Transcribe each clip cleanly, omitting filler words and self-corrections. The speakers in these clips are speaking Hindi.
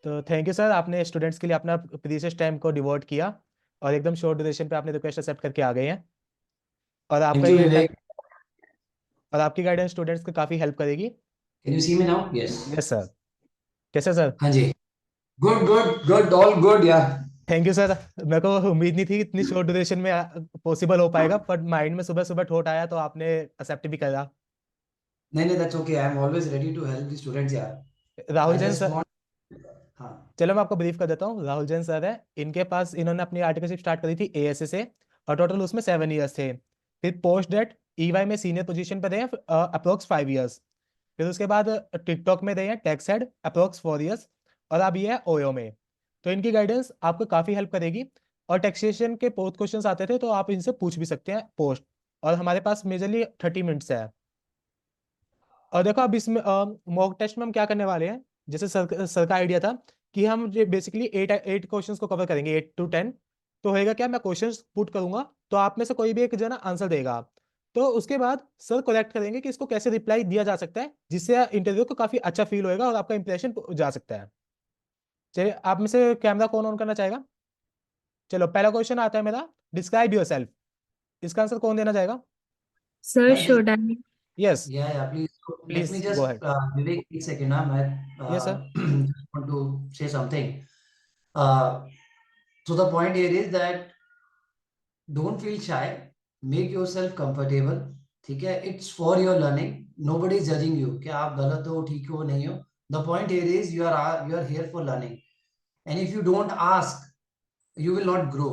तो थैंक यू सर, आपने स्टूडेंट्स के लिए अपना प्रीशियस टाइम को डिवोट किया और एकदम शॉर्ट ड्यूरेशन पे आपने रिक्वेस्ट एक्सेप्ट करके आ गए हैं। और थैंक आपका यू ये विवेक। और आपकी गाइडेंस स्टूडेंट्स को काफ़ी हेल्प करेगी। Can you see me now? Yes. Yes sir. कैसे सर? हाँ जी। Good good good, all good यार। Thank you sir. मेरे को उम्मीद नहीं थी कि इतनी शॉर्ट ड्यूरेशन में पॉसिबल हो पाएगा, पर माइंड में सुबह सुबह थॉट आया तो आपने एक्सेप्ट भी करा। नहीं नहीं, that's okay, I am always ready to help the students यार। Rahul I join just sir. Want. हाँ। चलो मैं आपको ब्रीफ कर देता हूँ। राहुल जैन सर है, इनके पास इन्होंने अपनी आर्टिकलशिप स्टार्ट करी थी एएसए से, और टोटल उसमें 7 ईयर्स थे। फिर पोस्ट डेट ईवाई में सीनियर पोजीशन पे रहे हैं अप्रोक्स 5 ईयर्स। फिर उसके बाद टिकटॉक में रहे हैं टैक्स हेड अप्रोक्स 4 ईयर्स। और अब ये है ओयो में। तो इनकी गाइडेंस आपको काफ़ी हेल्प करेगी। और टैक्सेशन के बहुत क्वेश्चंस आते थे तो आप इनसे पूछ भी सकते हैं पोस्ट। और हमारे पास मेजरली 30 मिनट्स है। और देखो अब इसमें मॉक टेस्ट में हम क्या करने वाले हैं। जैसे सर का आइडिया था कि हम बेसिकली 8 क्वेश्चंस को कवर करेंगे, 8 to 10। तो होएगा क्या, मैं क्वेश्चंस पुट करूंगा तो आप में से कोई भी एक जना आंसर देगा। तो उसके बाद सर करेक्ट करेंगे कि इसको कैसे रिप्लाई दिया जा सकता है, जिससे इंटरव्यू को काफी अच्छा फील होएगा और आपका इंप्रेशन जा सकता है। चलिए, आप में से कैमरा कौन ऑन करना चाहेगा? चलो, पहला क्वेश्चन आता है मेरा। Describe yourself. इसका आंसर कौन देना चाहेगा? Sir, मैं should I? यस, या please let me please go just ahead. Vivek, एक सेकंड ना, मैं yes sir. Want to say something. So the point here is that don't feel shy, make yourself comfortable. ठीक है, it's for your learning, nobody is judging you कि आप गलत हो, ठीक हो, नहीं हो. The point here is you are here for learning, and if you don't ask you will not grow,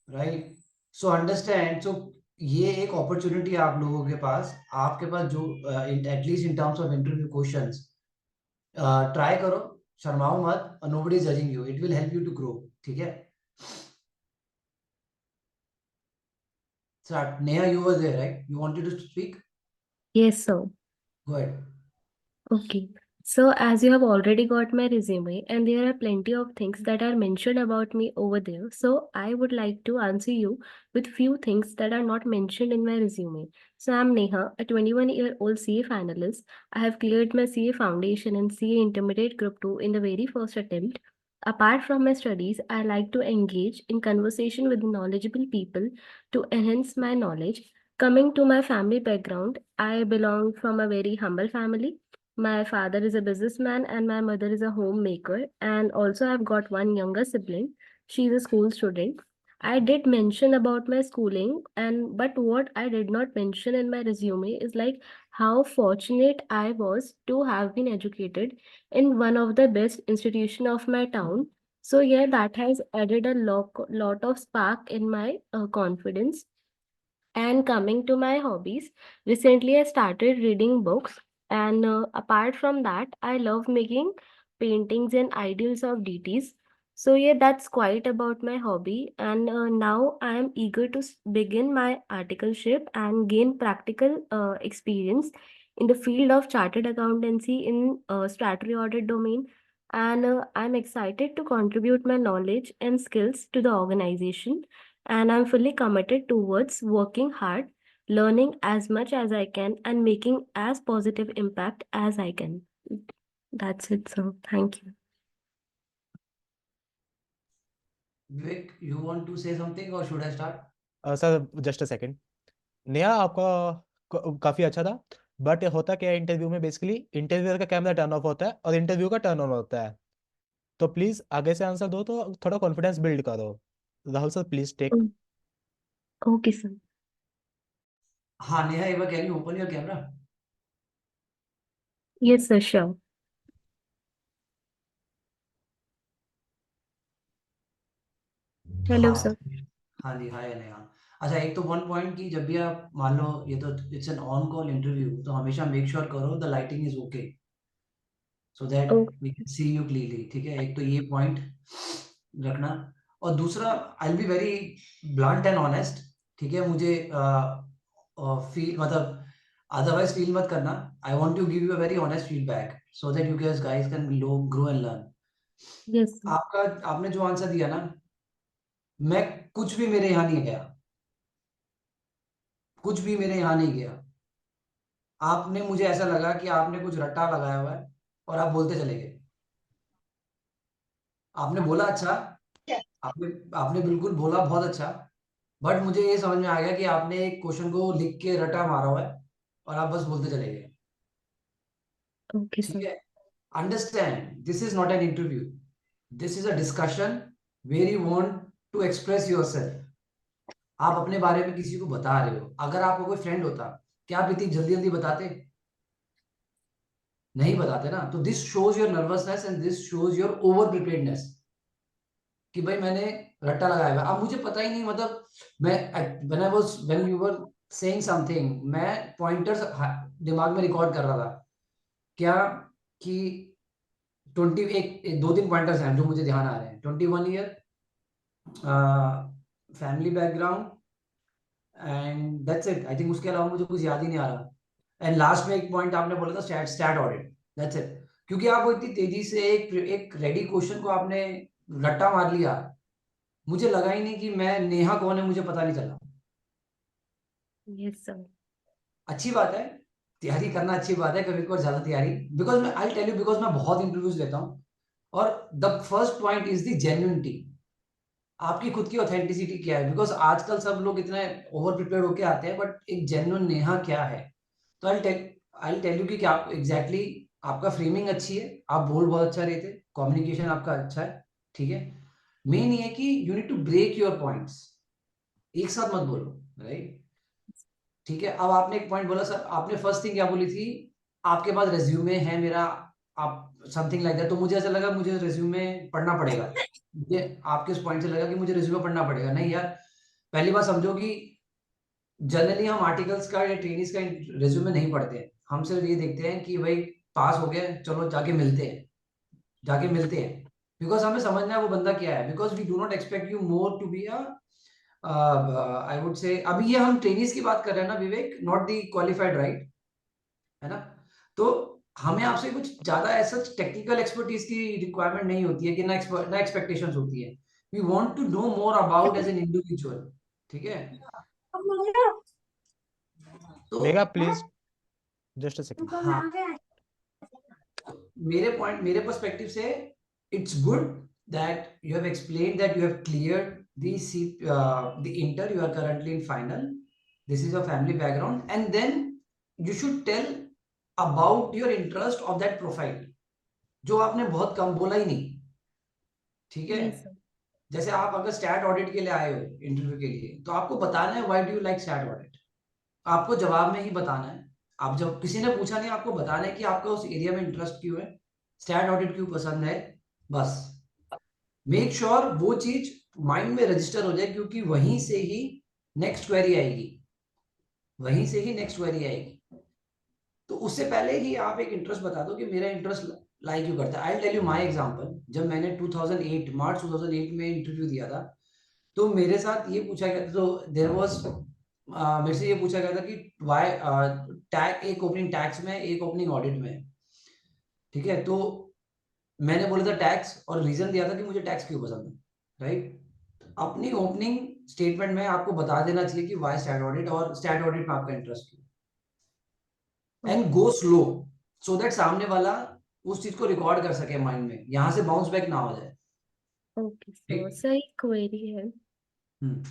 right? So understand. So ये एक अपॉर्चुनिटी है आप लोगों के पास, आपके पास जो atleast in terms of interview questions try करो, शर्माओ मत, और nobody is judging you, it will help you to grow. ठीक है, start. Neha, you were there, right? You wanted to speak. Yes, sir. Go ahead. Okay. So, as you have already got my resume, and there are plenty of things that are mentioned about me over there, so I would like to answer you with few things that are not mentioned in my resume. So, I'm Neha, a 21-year-old CA finalist. I have cleared my CA Foundation and CA Intermediate Group 2 in the very first attempt. Apart from my studies, I like to engage in conversation with knowledgeable people to enhance my knowledge. Coming to my family background, I belong from a very humble family. My father is a businessman and my mother is a homemaker. And also, I've got one younger sibling. She's a school student. I did mention about my schooling, and but what I did not mention in my resume is like how fortunate I was to have been educated in one of the best institution of my town. So yeah, that has added a lot of spark in my confidence. And coming to my hobbies, recently I started reading books. And apart from that, I love making paintings and ideals of deities. So, yeah, that's quite about my hobby. And now I am eager to begin my articleship and gain practical experience in the field of chartered accountancy in statutory audit domain. And I'm excited to contribute my knowledge and skills to the organization, and I'm fully committed towards working hard, learning as much as I can, and making as positive impact as I can. That's it, sir. Thank you. Vivek, you want to say something or should I start? Sir just a second. Neha, आपका काफी अच्छा था। बट होता क्या है इंटरव्यू में, बेसिकली इंटरव्यूअर का कैमरा टर्न ऑफ होता है और इंटरव्यू का टर्न ऑन होता है। तो प्लीज आगे से आंसर दो तो थोड़ा कॉन्फिडेंस बिल्ड करो। Rahul sir, please take. Mm. Okay, sir. हाँ Neha, Eva, can you open your camera? Yes, sir, sure. Hello, हाँ. sir. हाँ जी, हाय नेहा. अच्छा, एक तो वन पॉइंट की, जब भी आप मान लो ये तो it's an on call interview, तो हमेशा मेक श्योर करो the lighting is okay, so that Okay. We can see you clearly. ठीक है, एक तो ये पॉइंट रखना. और दूसरा, I will be very blunt and honest. ठीक है, मुझे फील मतलब अदरवाइज फील मत करना. I want to give you a very honest feedback so that you guys can grow and learn. Yes, sir. आपका आपने जो आंसर दिया ना, मैं कुछ भी मेरे यहाँ नहीं गया, कुछ भी मेरे यहाँ नहीं गया. आपने, मुझे ऐसा लगा कि आपने कुछ रट्टा लगाया हुआ है और आप बोलते चले गए. आपने बोला अच्छा, आपने आपने बिल्कुल बोला बहुत अच्छा, बट मुझे ये समझ में आ गया कि आपने एक क्वेश्चन को लिख के रटा मारा हुआ है और आप बस बोलते चले गए। Okay, ठीक sir. है, understand this is not an interview, this is a discussion where you want to express yourself. आप अपने बारे में किसी को बता रहे हो, अगर आपका कोई फ्रेंड होता, क्या आप इतनी जल्दी जल्दी बताते? नहीं बताते ना। तो this shows your nervousness and this shows your over preparedness कि भाई मैंने रट्टा लगाया हुआ। अब मुझे पता ही नहीं, मतलब मैं when you were saying something, मैं पॉइंटर्स दिमाग में रिकॉर्ड कर रहा था क्या कि 2 3 पॉइंटर्स हैं जो मुझे ध्यान आ रहे हैं। 21 year, family background, and that's it. I think उसके अलावा मुझे कुछ याद ही नहीं आ रहा। एंड लास्ट में एक पॉइंट आपने बोला था stat stat audit, that's it. क्योंकि आप वो इतनी तेजी से एक रेडी क्वेश्चन को आपने रट्टा मार लिया, मुझे लगा ही नहीं कि मैं नेहा कौन है, मुझे पता नहीं चला। Yes, sir. अच्छी बात है, तैयारी करना अच्छी बात है, कभी कभार ज्यादा तैयारी, बिकॉज मैं आई टेल यू, बिकॉज मैं बहुत इंटरव्यूज लेता हूँ और the first point is the genuinity. आपकी खुद की ऑथेंटिसिटी क्या है, बिकॉज आजकल सब लोग इतने ओवर प्रिपेयर्ड होके आते हैं, बट एक जेन्युइन नेहा क्या है। तो आई टेल यू कि क्या आप एग्जैक्टली आपका फ्रेमिंग अच्छी है, आप बोल बहुत अच्छा रहे थे, कम्युनिकेशन आपका अच्छा है, ठीक है। मेन ये है कि you need to break your points, एक साथ मत बोलो, राइट। ठीक है, अब आपने एक पॉइंट बोला सर, आपने फर्स्ट थिंग क्या बोली थी, आपके पास रेज्यूमे है मेरा, आप समथिंग लाइक दैट। तो मुझे ऐसा लगा मुझे रेज्यूमे पढ़ना पड़ेगा, मुझे आपके उस पॉइंट से लगा कि मुझे रेज्यूमे पढ़ना पड़ेगा। नहीं यार, पहली बात समझो कि जनरली हम आर्टिकल्स का या ट्रेनिंग्स का रेज्यूमे नहीं पढ़ते हैं, हम सिर्फ ये देखते हैं कि भाई पास हो गए, चलो जाके मिलते हैं, जाके मिलते हैं। बिकॉज हमें समझना है वो बंदा क्या है, because we do not expect you more to be a I would say. अभी ये हम ट्रेनिंग्स की बात कर रहे हैं ना विवेक, नॉट दी क्वालिफाइड, राइट, है ना। तो हमें आपसे कुछ ज्यादा ऐसा टेक्निकल एक्सपर्टीज की रिक्वायरमेंट नहीं होती है कि ना एक्सपेक्टेशंस होती है। We want to know more about as an individual, ठीक है। तो Megha please just a second. हाँ, मेरे पर्सपेक्टिव से it's good that you have explain that you have cleared the inter, you are currently in final, this is your family background, and then you should tell about your interest of that profile, जो आपने बहुत कम बोला ही नहीं, ठीक है। Yes, sir. जैसे आप अगर स्टैट ऑडिट के लिए आए हो इंटरव्यू के लिए, तो आपको बताना है why do you like stat audit, आपको जवाब में ही बताना है। आप जब किसी ने पूछा नहीं, आपको बताना है कि आपका उस एरिया में इंटरेस्ट क्यों है, स्टैट ऑडिट क्यों पसंद है, बस। मेक श्योर वो चीज माइंड में रजिस्टर हो जाए, क्योंकि वहीं से ही नेक्स्ट क्वेरी आएगी, वहीं से ही नेक्स्ट क्वेरी आएगी। तो उससे पहले ही आप एक इंटरेस्ट बता दो कि मेरा इंटरेस्ट लाइक क्यों करता है। I tell you my example, जब मैंने 2008 मार्च 2008 में इंटरव्यू दिया था, तो मेरे साथ ये पूछा गया था, तो देयर वाज मेरे से ये पूछा गया था कि वाई टैग, एक ओपनिंग टैक्स में, एक ओपनिंग ऑडिट में, ठीक है। तो मैंने बोला था टैक्स, और रीजन दिया था कि मुझे टैक्स क्यों पसंद है, राइट। अपनी ओपनिंग स्टेटमेंट में आपको बता देना चाहिए कि वाई स्टैट ऑडिट, और स्टैट ऑडिट में आपका इंटरेस्ट क्यों, and go slow, so that सामने वाला उस चीज को रिकॉर्ड कर सके माइंड में, यहां से बाउंस बैक ना हो जाए, Okay, so ठीक। सर एक क्वेरी है। हम्म,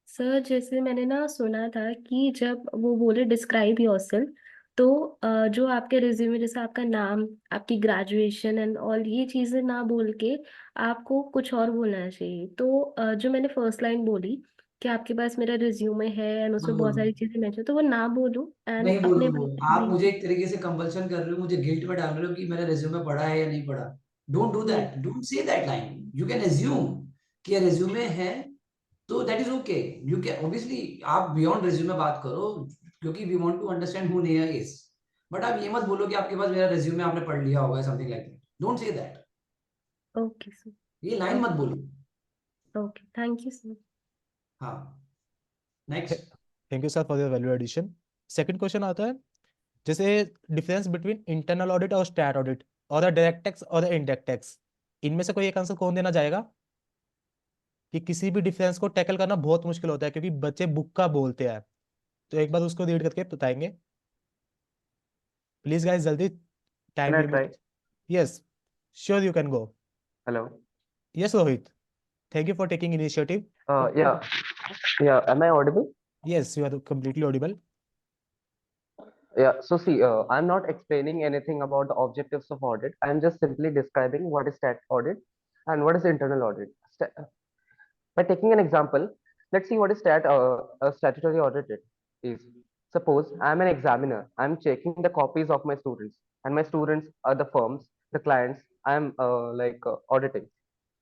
सर जैसे मैंने ना सुना था कि जब वो बोले डिस्क्राइब योरसेल्फ, तो जो आपके रिज्यूमे जैसे आपका नाम, आपकी ग्रेजुएशन एंड ऑल ये चीज़ें ना बोल के आपको कुछ और बोलना चाहिए। तो जो मैंने फर्स्ट लाइन बोली कि आपके पास मेरा रिज्यूमे है एंड मत उसमें बहुत बोलो, सारी चीज़ें मेंशन, तो वो ना बोलूँ एंड नहीं अपने बोलो। बारे आप में। मुझे एक तरीके से कंपल्सन कर रहे हो, मुझे गिल्ट में डाल रहे हो कि मैंने रिज्यूमे पढ़ा है या नहीं पढ़ा। डोंट डू नहीं। That, don't say that line. You can assume कि रिज्यूमे है, तो that is okay. You can obviously आप बियॉन्ड रिज्यूमे बात करो, क्योंकि we want to understand who Neha is. But आप ये मत बोलो कि आपके पास मेरा रिज्यूमे आपने पढ़ लिया होगा, something like that. Don't say that, okay sir. ये लाइन मत ओके। बोलो। Okay, thank you sir. हाँ, next. Thank you sir for your value addition. Second question आता है, जैसे डिफरेंस बिटवीन इंटरनल ऑडिट और स्टैट ऑडिट और डायरेक्ट टैक्स और इनडायरेक्ट टैक्स, इनमें से कोई एक आंसर कौन देना चाहेगा? कि किसी भी डिफरेंस को टैकल करना बहुत मुश्किल होता है क्योंकि बच्चे बुक का बोलते हैं, तो एक बार उसको रीड करके बताएंगे प्लीज गाइस, जल्दी, Can time I limit. try? Yes, sure, you can go. Hello. Yes, Rohit. Thank you for taking initiative. Yeah, yeah. Am I audible? Yes, you are completely audible. Yeah. So see, I'm not explaining anything about the objectives of audit. I'm just simply describing what is stat audit and what is internal audit. By taking an example, let's see what is a statutory audit is. Suppose I'm an examiner. I'm checking the copies of my students, and my students are the firms, the clients I'm auditing.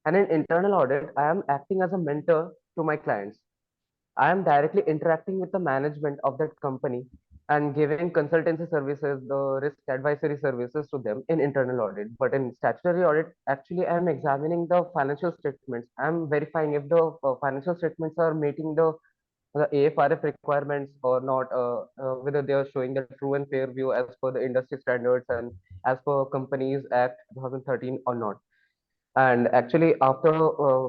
And in internal audit, I am acting as a mentor to my clients. I am directly interacting with the management of that company and giving consultancy services, the risk advisory services to them in internal audit. But in statutory audit, actually, I am examining the financial statements. I am verifying if the financial statements are meeting the AFRF requirements or not, whether they are showing the true and fair view as per the industry standards and as per Companies Act 2013 or not. And actually, after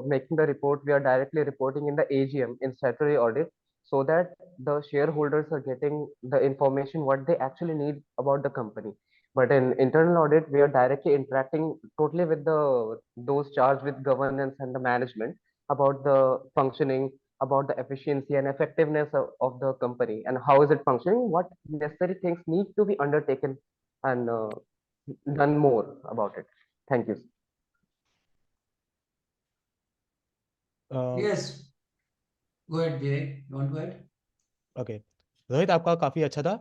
making the report, we are directly reporting in the AGM in statutory audit so that the shareholders are getting the information what they actually need about the company. But in internal audit, we are directly interacting totally with the those charged with governance and the management about the functioning, about the efficiency and effectiveness of the company and how is it functioning, what necessary things need to be undertaken and done more about it. Thank you. Um, Yes, go ahead, Vivek. You want to add? Okay Rohit, आपका काफी अच्छा था,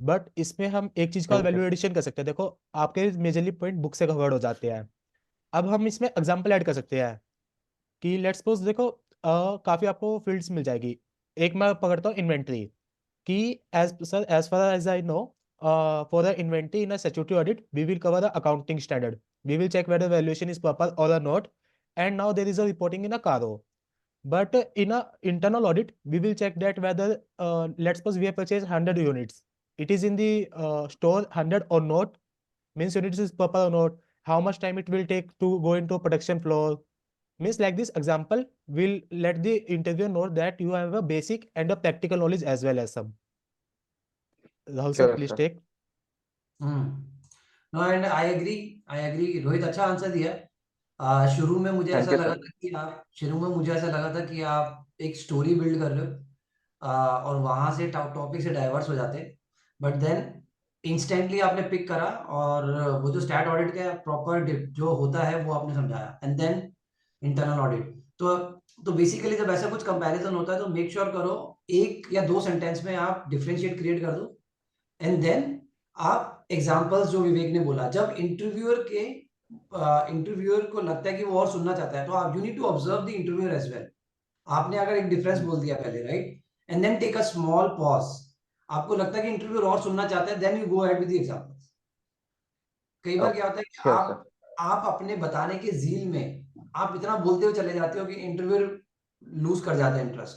बट इसमें हम एक चीज का Thank वैल्यू you. एडिशन कर सकते हैं। देखो, आपके मेजरली पॉइंट बुक से कवर्ड हो जाते हैं। अब हम इसमें एग्जांपल ऐड कर सकते हैं कि लेट्स सपोज, देखो काफी आपको फील्ड्स मिल जाएगी। एक मैं पकड़ता हूँ इन्वेंट्री कि as far as I know, for the inventory in a statutory audit we will cover the accounting standard, we will check whether valuation is proper or not, and now there is a reporting in a CARO. But in a internal audit, we will check that whether, let's suppose we have purchased 100 units. It is in the store 100 or not, means units is proper or not, how much time it will take to go into production floor. Means like this example will let the interviewer know that you have a basic and a practical knowledge as well as some. Rahul sir, Sure, please sir. take. No and I agree Rohit, अच्छा आंसर दिया। शुरू में मुझे Thank ऐसा you, लगा sir. था कि आप एक स्टोरी बिल्ड कर रहे हो, और वहां से टॉपिक से डाइवर्स हो जाते, बट देन इंस्टेंटली आपने पिक करा और वो जो स्टैट ऑडिट का प्रॉपर जो होता है वो आपने समझाया, एंड देन इंटरनल ऑडिट। तो बेसिकली जब ऐसा कुछ कंपैरिजन होता है तो मेक श्योर करो एक या दो सेंटेंस में आप डिफरेंशिएट क्रिएट कर दो, एंड देन आप एग्जांपल्स जो विवेक ने बोला, जब इंटरव्यूअर को लगता है कि वो और सुनना चाहता है तो आप you need to observe the interviewer as well. आपने अगर एक डिफरेंस बोल दिया पहले, right, and then take a small pause, आपको लगता है कि इंटरव्यूअर और सुनना चाहता है, then you go ahead with the examples. कई बार Okay. क्या होता है कि Sure, sir. आप अपने बताने के जील में आप इतना बोलते हुए चले जाते हो कि इंटरव्यूअर लूज कर जाता है interest.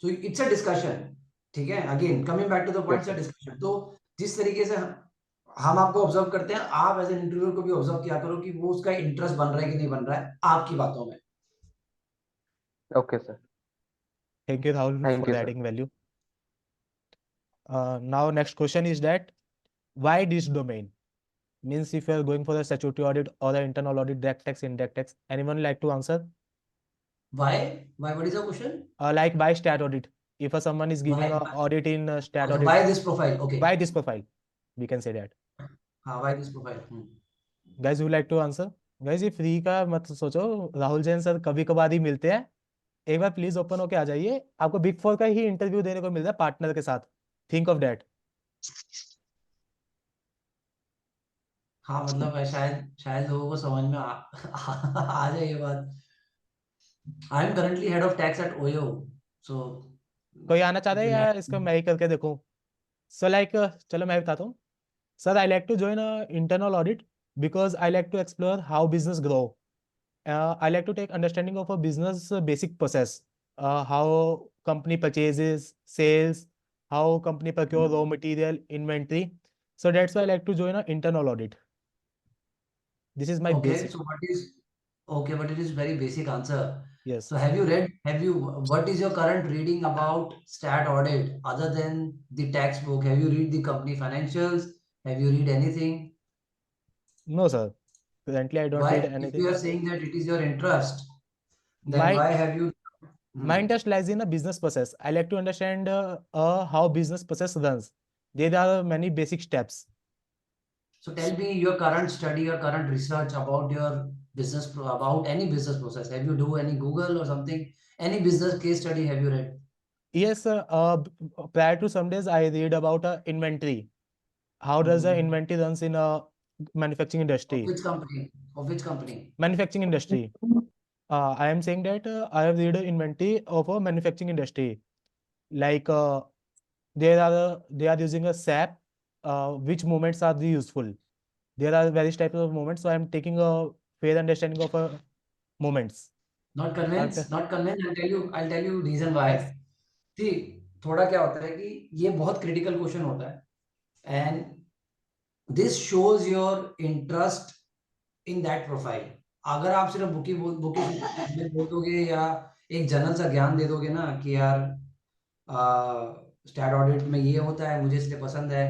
So it's a discussion, ठीक है, again coming back to the point, Yes, sir. Discussion. तो जिस तरीके से हम आपको ऑब्जर्व करते हैं, आप एज एन इंटरव्यूअर को भी ऑब्जर्व किया करो कि वो उसका इंटरेस्ट बन रहा है कि नहीं बन रहा है आपकी बातों में। Okay, sir. Thank you, Rahul, Thank for you, the sir. adding value. Now next question is that why this domain? Means if you are going for the statutory audit or the internal audit, direct tax, indirect tax, anyone like to answer? Why what is the question? Like why stat audit? If someone is giving a Why? audit in stat Okay, audit, why this profile? Okay. why this profile? We can say that. हाँ, why this profile? Guys, who like to answer? Guys, ये फ्री का मत सोचो, राहुल जैन सर कभी कभार ही मिलते हैं। एक बार प्लीज ओपन होके आ जाइए, आपको बिग फोर का ही इंटरव्यू देने को मिल रहा है पार्टनर के साथ। Think of that. हाँ, मतलब शायद लोगों को समझ में आ जाए ये बात। I am currently head of tax at OYO, so कोई आना चाहता है या इसको मैं ही करके देखूं? सो लाइक, चलो मैं बताता हूँ। Sir, I like to join a internal audit because I like to explore how business grow. I like to take understanding of a business basic process, how company purchases, sales, how company procure raw material, inventory. So that's why I like to join an internal audit. This is my okay, basic. so but it is very basic answer. Yes. So what is your current reading about stat audit other than the textbook? Have you read the company financials? Have you read anything? No, sir. Currently, I don't Why, read if anything. you are saying that it is your interest, then My why have you? my interest lies in a business process. I like to understand how business process runs. There are many basic steps. So tell me your current study, your current research about your business, about any business process. Have you do any Google or something? Any business case study have you read? Yes, prior to some days, I read about inventory. How does the Mhm. inventory runs in a manufacturing Of industry? which company? Of which company? Manufacturing industry. I am saying that I have read an inventory of a manufacturing industry. Like they are using a SAP. Which moments are the useful? There are various types of moments. So I am taking a fair understanding of moments. Not I'm convinced, not convinced. I'll tell you reason why. See, थोड़ा क्या होता है कि ये बहुत critical question होता है, and this shows your interest in that profile. अगर आप सिर्फ बुकी में बोल दोगे या एक जनरल सा ज्ञान दे दोगे ना कि यार स्टैट ऑडिट में ये होता है, मुझे इसलिए पसंद है,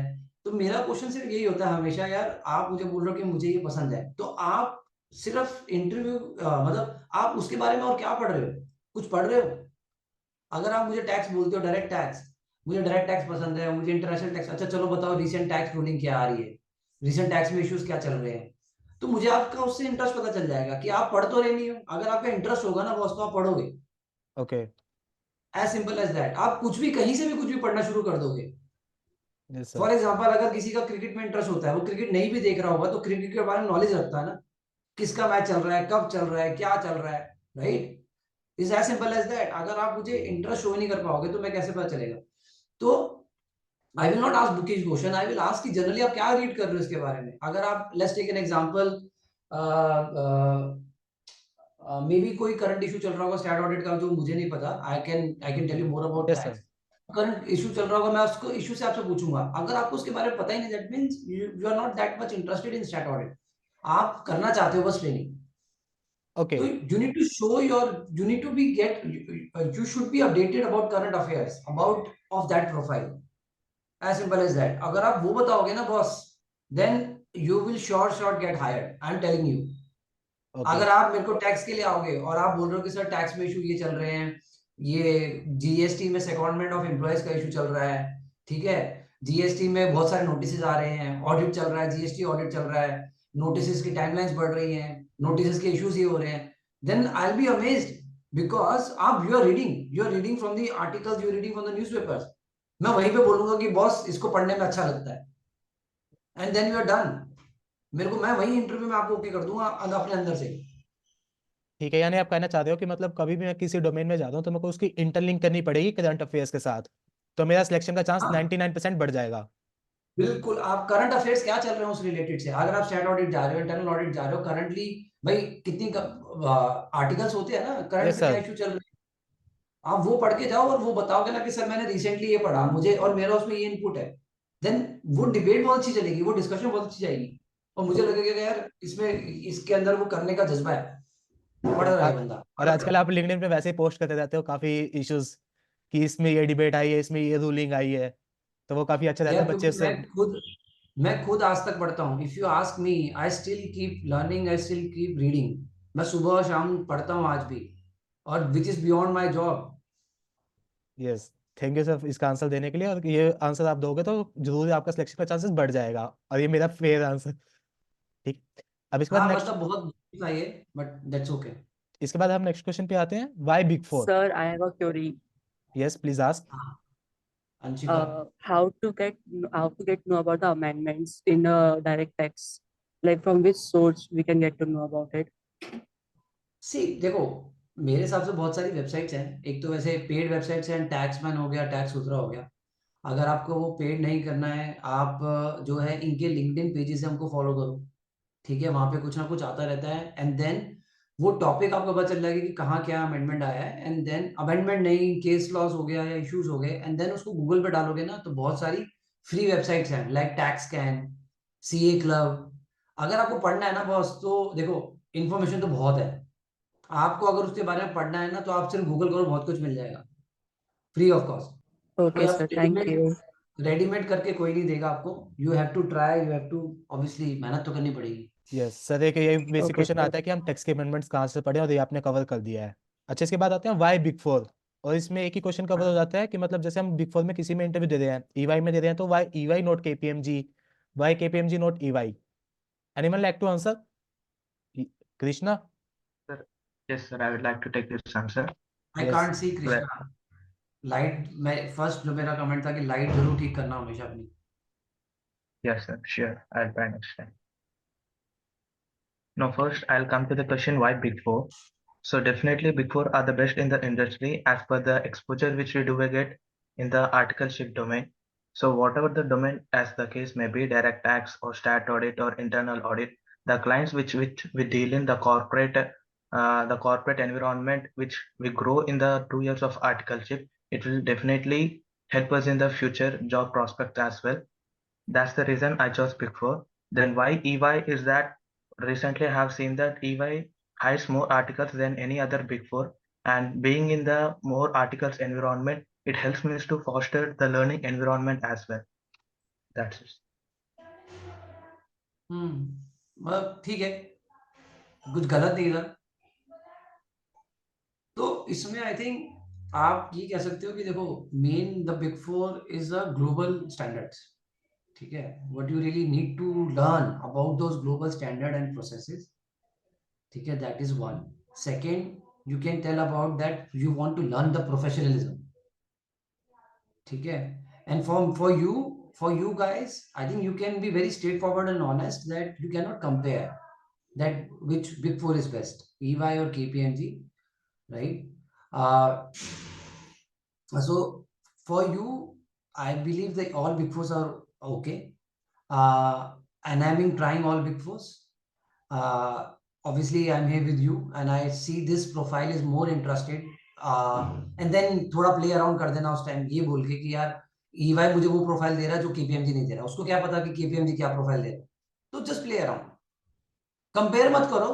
तो मेरा क्वेश्चन सिर्फ यही होता है हमेशा, यार आप मुझे बोल रहे हो कि मुझे ये पसंद है, तो आप सिर्फ इंटरव्यू मतलब आप उसके बारे में और क्या पढ़ रहे हो? कुछ पढ़ रहे हो? अगर आप मुझे टैक्स बोलते हो, डायरेक्ट टैक्स, मुझे डायरेक्ट टैक्स पसंद है, मुझे इंटरनेशनल टैक्स, अच्छा चलो बताओ रिसेंट टैक्स रूलिंग क्या आ रही है, रिसेंट टैक्स में इश्यूज क्या चल रहे हैं, तो मुझे आपका उससे इंटरेस्ट पता चल जाएगा कि आप पढ़ तो रहे नहीं हो। अगर आपका इंटरेस्ट होगा ना बॉस, तो आप पढ़ोगे। okay. As simple as that. आप कुछ भी कहीं से भी कुछ भी पढ़ना शुरू कर दोगे। Yes, sir. फॉर एग्जाम्पल, अगर किसी का क्रिकेट में इंटरेस्ट होता है, वो क्रिकेट नहीं भी देख रहा होगा तो क्रिकेट के बारे में नॉलेज रखता है ना, किसका मैच चल रहा है, कब चल रहा है, क्या चल रहा है, right? Is as simple as that. अगर आप मुझे इंटरेस्ट शो नहीं कर पाओगे तो मैं कैसे पता चलेगा? तो I will not ask bookish question, I will ask कि जनरली आप क्या रीड कर रहे हो इसके बारे में। अगर आप, let's take an example, maybe कोई करंट इशू चल रहा होगा स्टैट ऑडिट का जो मुझे नहीं पता, I can tell you more about Yes, sir. Tax. Current issue चल रहा होगा, मैं उसको इशू से आपसे पूछूंगा। अगर आपको उसके बारे में पता ही नहीं, that means you are not that much interested in stat audit. आप करना चाहते हो बस training. Okay. So you need to show your, you need to be you should be updated about current affairs about of that profile. As simple as that. अगर आप वो बताओगे ना boss, then you will sure get hired. I'm telling you. Okay. अगर आप मेरे को टैक्स के लिए आओगे और आप बोल रहे हो कि सर टैक्स में इशू ये चल रहे हैं, ये जीएसटी में सेकंडमेंट ऑफ एम्प्लॉयज का इशू चल रहा है, ठीक है, जीएसटी में बहुत सारे नोटिस आ रहे हैं, ऑडिट चल रहा है, जीएसटी ऑडिट चल रहा है, नोटिस की टाइमलाइंस बढ़ रही हैं, नोटिस के इश्यूज ये हो रहे हैं, then I will be amazed because आप you are reading from the articles, you are reading from the newspapers. मैं वहीं पे बोलूंगा कि बॉस इसको पढ़ने में अच्छा लगता है, and then you are done. मेरे को, मैं वही इंटरव्यू में आपको ओके कर दूंगा अपने अंदर से। ठीक है, यानी आप कहना चाहते हो कि मतलब कभी भी मैं किसी डोमेन में जाता हूँ तो मेरे को उसकी इंटरलिंक करनी पड़ेगी करंट अफेयर्स के साथ, तो मेरा सिलेक्शन का चांस हाँ 99% बढ़ जाएगा। बिल्कुल। आप करंट अफेयर्स क्या चल रहे हैं उस रिलेटेड से, अगर आप स्टैट ऑडिट जा रहे हो, इंटरनल ऑडिट जा रहे हो, करंटली भाई कितनी आर्टिकल्स होते हैं ना करंट यस में, क्या सर। इशू चल रहे हैं, आप वो पढ़ के जाओ और वो बताओगे ना कि सर मैंने रिसेंटली ये पढ़ा मुझे और मेरा उसमें ये इनपुट है, देन वो डिबेट बहुत अच्छी चलेगी, वो डिस्कशन बहुत अच्छी जाएगी, और मुझे लगेगा कि यार इसमें, इसके अंदर वो करने का जज्बा है, पढ़ रहा है बंदा, और पढ़ रहा आजकल आप लिंक्डइन पे वैसे ही पोस्ट करते रहते हो काफी इश्यूज कि इसमें ये डिबेट आई है, इसमें ये रूलिंग आई है, तो वो काफी अच्छा है। रहता है यार बच्चे क्योंकि उससे। मैं खुद आज तक पढ़ता हूँ। If you ask me, I still keep learning, I still keep reading. मैं सुबह और शाम पढ़ता हूँ आज भी, और which is beyond my job. Yes, thank you sir इसका आंसर देने के लिए, और ये आंसर आप दोगे तो जरूर आपका सिलेक्शन का चांसेस बढ़ जाएगा, और ये मेरा फेयर आंसर। ठीक, अब इसके बाद हाँ नेक्स्ट, मतलब बहुत था ये, बट दैट्स ओके। इसके बाद हम नेक्स्ट क्वेश्चन पे आते हैं, why big four? Sir, I have a query. Yes please ask. हाँ Anshika. How to get know about the amendments in direct tax? Like from which source we can get to know about it? सी देखो, मेरे हिसाब से बहुत सारी वेबसाइट्स हैं। एक तो वैसे पेड वेबसाइट्स हैं, टैक्समैन हो गया, टैक्स सूत्रा हो गया। अगर आपको वो पेड नहीं करना है, आप जो है इनके लिंक्डइन पेजेस है उनको फॉलो करो, ठीक है, वहां पे कुछ ना कुछ आता रहता है, एंड देन वो टॉपिक आपको पता चल जाएगा कि कहाँ क्या अमेंडमेंट आया है, एंड देन अमेंडमेंट नहीं, केस लॉस हो गया या इश्यूज हो गए, एंड देन उसको गूगल पे डालोगे ना तो बहुत सारी फ्री वेबसाइट्स हैं, like tax can, CA club. अगर आपको पढ़ना है ना बॉस, तो देखो इन्फॉर्मेशन तो बहुत है, आपको अगर उसके बारे में पढ़ना है ना तो आप सिर्फ गूगल करो, बहुत कुछ मिल जाएगा फ्री ऑफ कॉस्ट। कोई Okay, आप sir. Thank readymade you. Readymade करके कोई नहीं देगा आपको, you have to try, you have to, obviously मेहनत तो करनी पड़ेगी। यस सर, एक ये बेसिक Okay, क्वेश्चन sir. आता है कि हम टैक्स के अमेंडमेंट्स कहाँ से पढ़े, और ये आपने कवर कर दिया है। अच्छा, इसके बाद आते हैं वाई बिग फोर, और इसमें एक ही क्वेश्चन कवर हो जाता है कि मतलब जैसे हम बिग फोर में किसी में इंटरव्यू दे रहे हैं, ईवाई में दे रहे हैं, तो why EY not KPMG, why KPMG not EY? Anyone like to answer? Krishna? Sir, yes, sir. I would like to take this answer. I yes can't see Well, Krishna light. मैं फर्स्ट जो मेरा कमेंट था कि लाइट जरूर ठीक करना हमेशा अपनी। yes, sir. Sure. I'll try next time. Now, first, I'll come to the question why Big Four. So, definitely, Big Four are the best in the industry as per the exposure which we do get in the articleship domain. So, whatever the domain, as the case may be, direct tax or stat audit or internal audit, the clients which we deal in the corporate environment, which we grow in the 2 years of articleship, it will definitely help us in the future job prospect as well. That's the reason I chose Big Four. Then why EY is that recently I have seen that EY hires more articles than any other Big Four, and being in the more articles environment, it helps me to foster the learning environment as well. That's it. मतलब ठीक है, कुछ गलत नहीं था। तो इसमें आई थिंक आप ये कह सकते हो कि देखो, main the big four is a global standards, ठीक है। What you really need to learn about those global standard and processes, ठीक है, that is one. Second, you can tell about that you want to learn the professionalism, ठीक है। And for you guys, I think you can be very straightforward and honest that you cannot compare that which big four is best, EY or KPMG, right? So for you, I believe that all big fours are okay, and I've been trying all big fours. Obviously I'm here with you and I see this profile is more interested, and then थोड़ा play around कर देना उस टाइम ये बोल के कि यार EY मुझे वो प्रोफाइल दे रहा है जो KPMG नहीं दे रहा, उसको क्या पता कि KPMG क्या प्रोफाइल दे रहा है। तो जस्ट प्ले अराउंड, कंपेयर मत करो,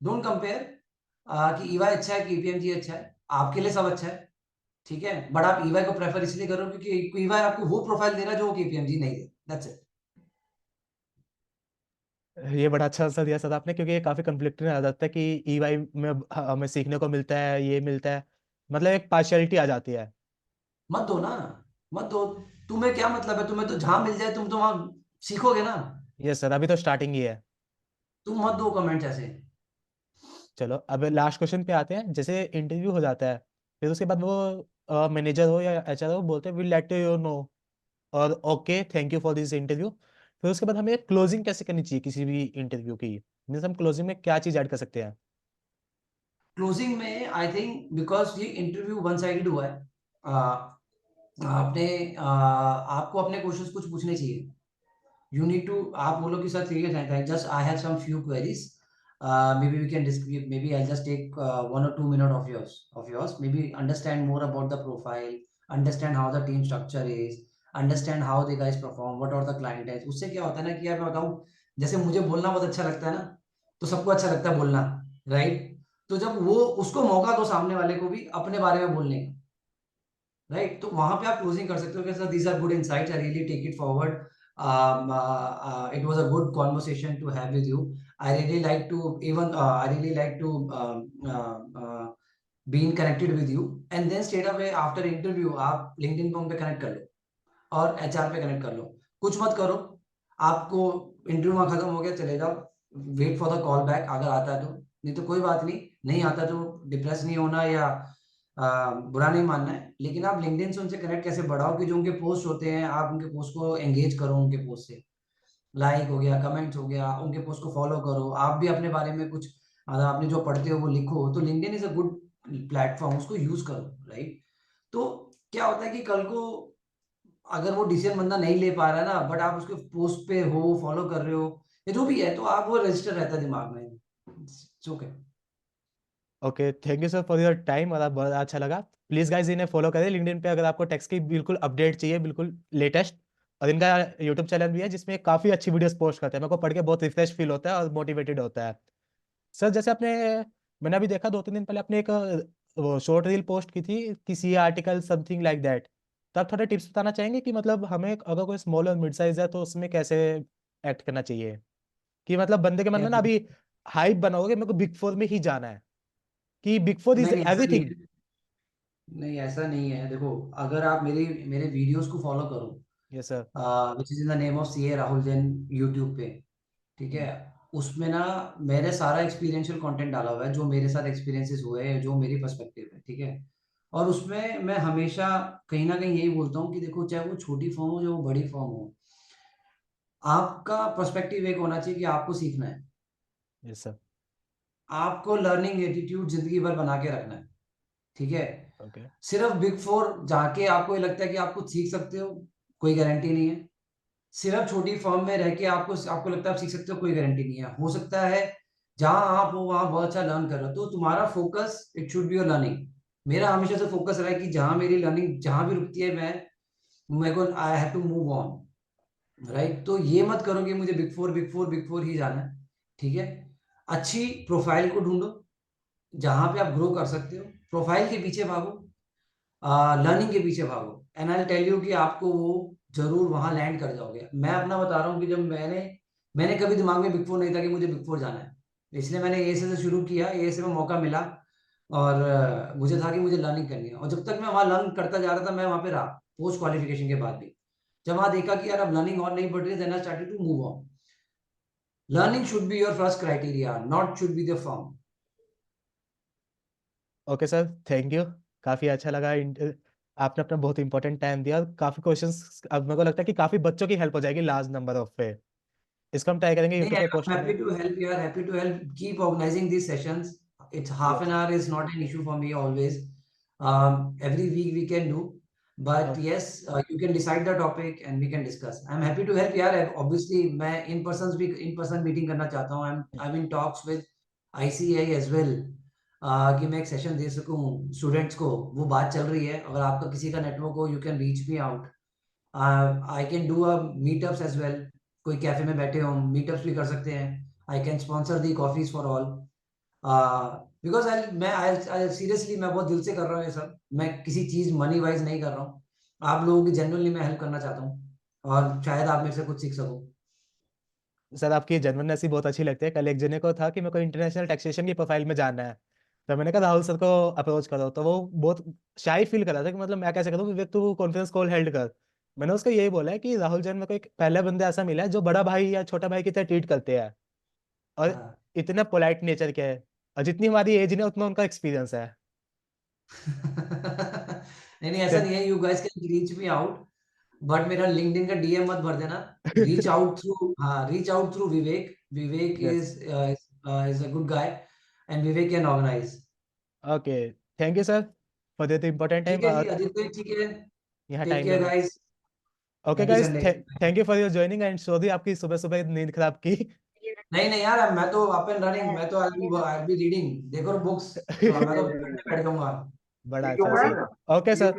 डोंट कंपेयर कि EY अच्छा है KPMG अच्छा है, आपके लिए सब अच्छा है, ठीक है। बट आप EY को प्रेफर इसलिए करो क्योंकि EY आपको वो प्रोफाइल दे रहा है जो KPMG नहीं दे, दैट्स इट। ये बड़ा अच्छा आंसर दिया सर आपने, क्योंकि ये काफी कन्फ्लिक्टिंग आ जाता है कि ईवाई में हमें सीखने को मिलता है, ये मिलता है, मतलब एक पार्शियलिटी आ जाती है। मत दो ना, मत दो। तुम्हें क्या मतलब है, तुम्हें तो जहां मिल जाए तुम तो वहां सीखोगे ना। यस सर, अभी तो स्टार्टिंग ही है। तुम मत दो कमेंट्स ऐसे। चलो अब लास्ट क्वेश्चन पे आते हैं। जैसे इंटरव्यू हो जाता है, फिर उसके बाद वो मैनेजर हो या एचआर हो बोलते हैं विल लेट यू नो, और okay thank you for this interview. फिर उसके बाद हमें क्लोजिंग कैसे करनी चाहिए किसी भी इंटरव्यू की? मीन्स हम क्लोजिंग में क्या चीज ऐड कर सकते हैं? क्लोजिंग में आई थिंक बिकॉज ये इंटरव्यू वन साइडेड हुआ है, आपने आपको अपने क्वेश्चंस कुछ पूछने चाहिए। यू नीड टू, आप बोलो कि सर ठीक है, just I have some few queries, maybe we can discuss, maybe I'll just take 1 or 2 minutes of yours, maybe understand more about the profile, understand how the team structure is, understand how the guys perform, what are the client types। उससे क्या होता है ना कि यार मैं बताऊं, जैसे मुझे बोलना बहुत अच्छा लगता है ना, तो सबको अच्छा लगता है बोलना, राइट। तो जब वो उसको मौका दो सामने वाले को भी अपने बारे में बोलने का, राइट, तो वहां पे आप क्लोजिंग कर सकते हो कि sir these are good insights, I really take it forward, it was a good conversation to have with you, I really like to even I really like to be in connected with you, and then straight away after interview आप LinkedIn पे उन पे कनेक्ट कर लो और HR पे कनेक्ट कर लो। कुछ मत करो, आपको इंटरव्यू में खत्म हो गया चले जाओ, wait for the call back अगर आता है तो, नहीं तो कोई बात नहीं, नहीं आता तो डिप्रेस नहीं होना या बुरा नहीं मानना है, लेकिन आप लिंक्डइन से उनसे कनेक्ट कैसे बढ़ाओ कि जो उनके पोस्ट होते हैं आप उनके पोस्ट को एंगेज करो, उनके पोस्ट से लाइक हो गया, कमेंट्स हो गया, उनके पोस्ट को फॉलो करो, आप भी अपने बारे में कुछ आपने जो पढ़ते हो वो लिखो। तो LinkedIn is a good platform, उसको यूज करो, राइट। तो क्या होता है कि कल को अगर वो डिसीजन बंदा नहीं ले पा रहा है ना, बट आप उसके पोस्ट पे हो, फॉलो कर रहे हो या जो भी है, तो आप वो रजिस्टर रहता है दिमाग में। Okay, okay, thank you sir for your time, और आप बहुत अच्छा लगा। प्लीज गाइज इन्हें फॉलो करें लिंक्डइन पे अगर आपको टेक्स्ट की बिल्कुल अपडेट चाहिए, बिल्कुल लेटेस्ट। और इनका यूट्यूब चैनल भी है जिसमें काफी अच्छी वीडियोस पोस्ट करते हैं, मेरे को पढ़ के बहुत रिफ्रेश फील होता है और मोटिवेटेड होता है। सर जैसे मैंने अभी देखा 2-3 दिन पहले आपने एक वो शॉर्ट रील पोस्ट की थी किसी आर्टिकल समथिंग लाइक दैट। तो आप थोड़े टिप्स बताना चाहेंगे कि मतलब हमें अगर कोई स्मॉल और मिड साइज है तो उसमें कैसे एक्ट करना चाहिए? कि मतलब बंदे के मन में ना क्या- अभी हाइप बना होगा कि मेरे को बिग फोर में ही जाना है, कि बिग फोर इज नहीं ऐसा नहीं एवरीथिंग। है। नहीं ऐसा नहीं है, देखो अगर आप मेरे मेरे वीडियोस को फॉलो करो, yes sir. Which is in the name of CA Rahul Jain YouTube पे, ठीक है, उसमें ना मैंने सारा एक्सपीरियंशियल कंटेंट डाला हुआ है, जो मेरे साथ एक्सपीरियंसेस हुए हैं, जो मेरी पर्सपेक्टिव है, ठीक है। और उसमें मैं हमेशा कहीं ना कहीं यही बोलता हूँ कि देखो चाहे वो छोटी फॉर्म हो, जो बड़ी फॉर्म हो, आपका पर्सपेक्टिव एक होना चाहिए कि आपको सीखना है, यस सर। आपको लर्निंग एटीट्यूड जिंदगी भर बना के रखना है, ठीक है। ओके। सिर्फ बिग फोर जाके आपको ये लगता है कि आप कुछ सीख सकते हो, कोई गारंटी नहीं है। सिर्फ छोटी फर्म में रह के आपको आपको लगता है आप सीख सकते हो, कोई गारंटी नहीं है। हो सकता है जहां आप हो वहां बहुत अच्छा लर्न कर रहे हो, तो तुम्हारा focus it should be your learning. मेरा हमेशा से फोकस रहा है कि जहां मेरी लर्निंग जहां भी रुकती है, मैं मेरे को I have to move on, right. तो ये मत करो कि मुझे बिग फोर ही जाना है, ठीक है। अच्छी प्रोफाइल को ढूंढो जहां पे आप ग्रो कर सकते हो, प्रोफाइल के पीछे भागो, लर्निंग के पीछे भागो, एंड आई टेल यू कि आपको वो जरूर वहां लैंड कर जाओगे। मैं अपना बता रहा हूँ कि जब मैंने कभी दिमाग में बिग फोर नहीं था कि मुझे बिग फोर जाना है, इसलिए मैंने एएसए से शुरू किया, एएसए में मौका मिला, और मुझे था कि मुझे लर्निंग करनी है, और जब तक मैं वहां लर्न करता जा रहा था मैं वहां पे रहा, पोस्ट क्वालिफिकेशन के बाद भी। जब वहां देखा कि यार अब लर्निंग और नहीं बढ़ रही, then I started to move on. Learning should be your first criteria, not should be the form. Okay sir, thank you. काफी अच्छा लगा, आपने अपना बहुत इंपॉर्टेंट टाइम दिया, और काफी क्वेश्चंस अब मेरे को लगता है कि काफी बच्चों की हेल्प हो जाएगी लार्ज नंबर ऑफ पे। इसको हम ट्राई करेंगे नहीं, यूट्यूब पे I'm पोस्ट करने। happy to help. You are happy to help. Keep organizing these sessions. It's half an yes. hour is not an issue for me always. Every week we can do. But yes, you can decide the topic and we can discuss. I'm happy to help. यार obviously मैं in person meeting करना चाहता हूँ. I'm in talks with ICA as well. कि मैं एक सेशन दे सकूँ स्टूडेंट्स को, वो बात चल रही है। अगर आपका किसी का नेटवर्क हो, you can reach me out. I can do a meetups as well, कोई कैफे में बैठे हो मीटअप्स भी कर सकते हैं। I can sponsor the coffees for all, because I seriously मैं बहुत दिल से कर रहा हूँ ये सब, मैं किसी चीज मनी वाइज नहीं कर रहा हूँ। आप लोगों की जेन्युइनली मैं हेल्प करना चाहता हूँ, और शायद आप मेरे से कुछ सीख सको। सर आपकी जेन्युइननेस ही बहुत अच्छी लगती है। कल एक जने को था कि मेरे को इंटरनेशनल टैक्सेशन की प्रोफाइल में जानना है, तो मैंने कहा राहुल सर को अप्रोच करो, तो वो बहुत शाई फील कर रहा था कि मतलब मैं कैसे करूँ, विवेक तू कॉन्फ्रेंस कॉल हेल्ड कर। मैंने उसको यही बोला है कि राहुल जैन मेरे को एक पहला बंदा ऐसा मिला है जो बड़ा भाई या छोटा भाई की तरह ट्रीट करते हैं, और हाँ। इतना पोलाइट नेचर के है, और जितनी हमारी एज है उतना उनका एक्सपीरियंस है। नहीं नहीं ऐसा नहीं है, you guys can reach me out, but मेरा लिंक्डइन का डीएम मत भर देना। Reach out through Vivek. Vivek yes. Is a good guy, and Vivek can organise. Okay, thank you sir for the important ठीक टाइम। है जी और आदित्य, ठीक है। यहाँ टेक टाइम केयर देने। Guys. Okay happy guys, Sunday. Thank you for your joining, and sorry आपकी सुबह सुबह नींद खराब की। नहीं नहीं यार, मैं तो अप एंड रनिंग, मैं तो आई बी रीडिंग, देखो बुक्स, तो मैं तो पढ़ने बैठ जाऊंगा। बड़ा अच्छा सर। Okay sir.